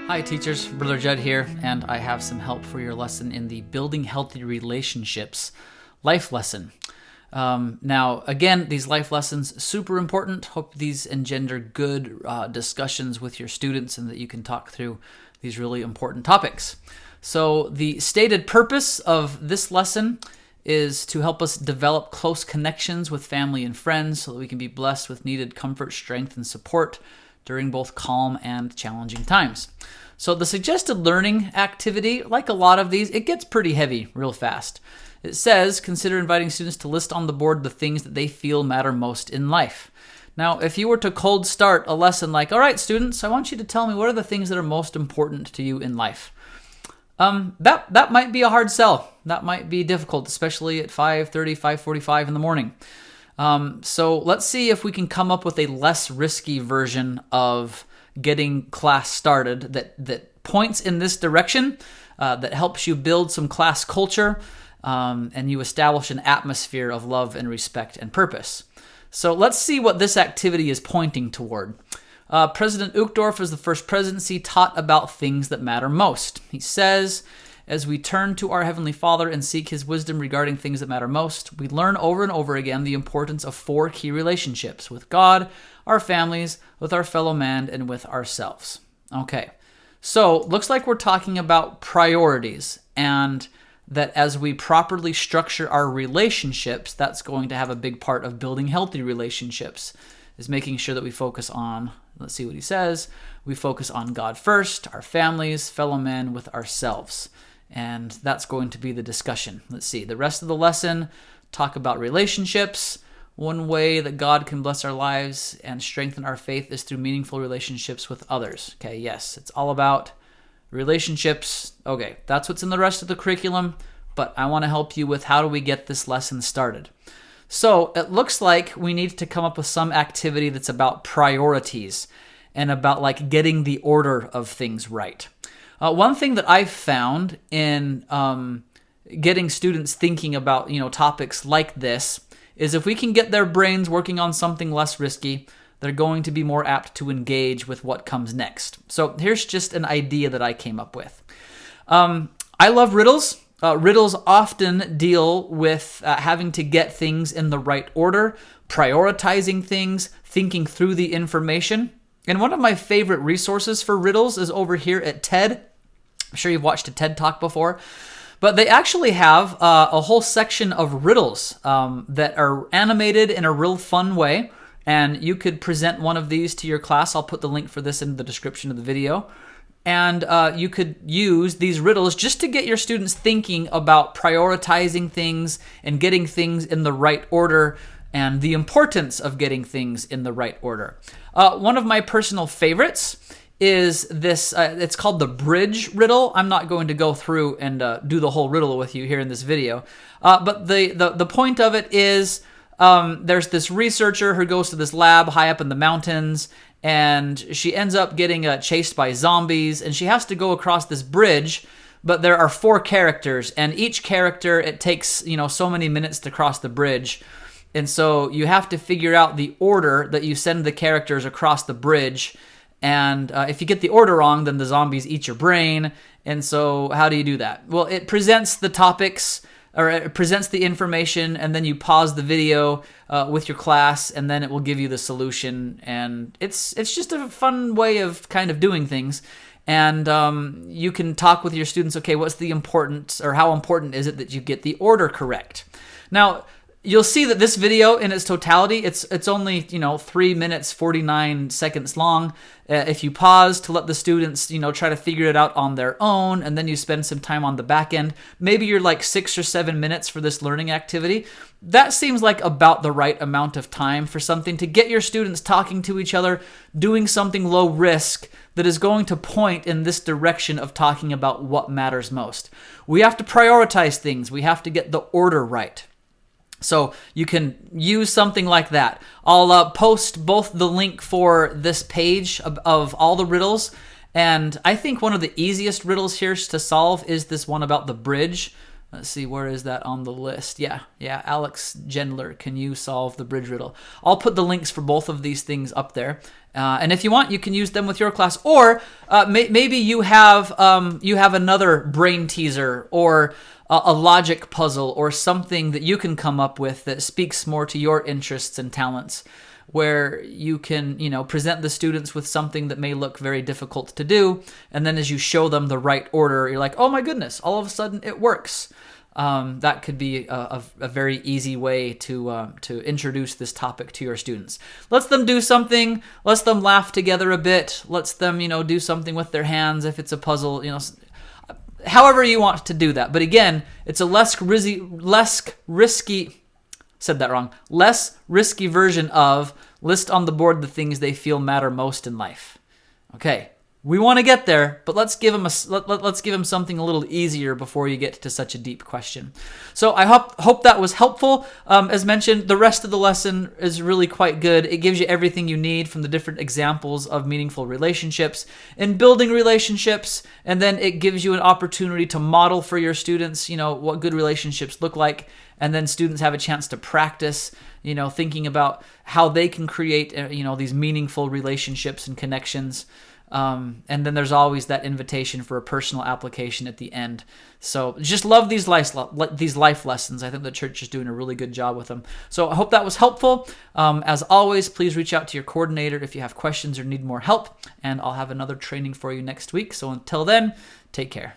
Hi teachers, Brother Judd here, and I have some help for your lesson in the Building Healthy Relationships life lesson. Now, again, these life lessons, super important. Hope these engender good discussions with your students and that you can talk through these really important topics. So the stated purpose of this lesson is to help us develop close connections with family and friends so that we can be blessed with needed comfort, strength, and support during both calm and challenging times. So the suggested learning activity, like a lot of these, it gets pretty heavy real fast. It says, consider inviting students to list on the board the things that they feel matter most in life. Now, if you were to cold start a lesson like, all right, students, I want you to tell me what are the things that are most important to you in life. That might be a hard sell. That might be difficult, especially at 5:30, 5:45 in the morning. So let's see if we can come up with a less risky version of getting class started that points in this direction, that helps you build some class culture, and you establish an atmosphere of love and respect and purpose. So let's see what this activity is pointing toward. President Uchtdorf, as the first presidency, taught about things that matter most. He says, as we turn to our Heavenly Father and seek His wisdom regarding things that matter most, we learn over and over again the importance of 4 key relationships: with God, our families, with our fellow man, and with ourselves. Okay, so looks like we're talking about priorities, and that as we properly structure our relationships, that's going to have a big part of building healthy relationships, is making sure that we focus on, let's see what he says, we focus on God first, our families, fellow men, with ourselves. And that's going to be the discussion. Let's see. The rest of the lesson, talk about relationships. One way that God can bless our lives and strengthen our faith is through meaningful relationships with others. Okay, yes, it's all about relationships. Okay, that's what's in the rest of the curriculum, but I want to help you with how do we get this lesson started. So it looks like we need to come up with some activity that's about priorities and about like getting the order of things right. One thing that I've found in getting students thinking about topics like this is if we can get their brains working on something less risky, they're going to be more apt to engage with what comes next. So here's just an idea that I came up with. I love riddles. Riddles often deal with having to get things in the right order, prioritizing things, thinking through the information. And one of my favorite resources for riddles is over here at TED. I'm sure you've watched a TED Talk before, but they actually have a whole section of riddles that are animated in a real fun way, and you could present one of these to your class. I'll put the link for this in the description of the video, and you could use these riddles just to get your students thinking about prioritizing things and getting things in the right order and the importance of getting things in the right order. One of my personal favorites is this, it's called the bridge riddle. I'm not going to go through and do the whole riddle with you here in this video, but the point of it is there's this researcher who goes to this lab high up in the mountains, and she ends up getting chased by zombies, and she has to go across this bridge, but there are 4 characters, and each character, it takes so many minutes to cross the bridge, and so you have to figure out the order that you send the characters across the bridge. And if you get the order wrong, then the zombies eat your brain. And so how do you do that? Well, it presents the topics, or it presents the information, and then you pause the video with your class, and then it will give you the solution. And it's just a fun way of kind of doing things. And you can talk with your students, okay, what's the importance, or how important is it that you get the order correct? Now, you'll see that this video in its totality, it's only 3 minutes 49 seconds long. If you pause to let the students try to figure it out on their own, and then you spend some time on the back end, maybe you're like 6 or 7 minutes for this learning activity. That seems like about the right amount of time for something to get your students talking to each other, doing something low risk that is going to point in this direction of talking about what matters most. We have to prioritize things. We have to get the order right. So you can use something like that. I'll post both the link for this page of all the riddles, and I think one of the easiest riddles here to solve is this one about the bridge. Let's see, where is that on the list? Yeah, Alex Gendler, can you solve the bridge riddle? I'll put the links for both of these things up there. And if you want, you can use them with your class. Or maybe you have another brain teaser or a logic puzzle or something that you can come up with that speaks more to your interests and talents, where you can, present the students with something that may look very difficult to do, and then as you show them the right order, you're like, oh my goodness, all of a sudden it works. That could be a very easy way to introduce this topic to your students. Lets them do something, lets them laugh together a bit, lets them, do something with their hands if it's a puzzle, however you want to do that. But again, it's a less risky version of list on the board the things they feel matter most in life. Okay, we want to get there, but let's give them something a little easier before you get to such a deep question. So I hope that was helpful. As mentioned, the rest of the lesson is really quite good. It gives you everything you need from the different examples of meaningful relationships and building relationships, and then it gives you an opportunity to model for your students, what good relationships look like. And then students have a chance to practice, thinking about how they can create, these meaningful relationships and connections. And then there's always that invitation for a personal application at the end. So just love these life lessons. I think the church is doing a really good job with them. So I hope that was helpful. As always, please reach out to your coordinator if you have questions or need more help. And I'll have another training for you next week. So until then, take care.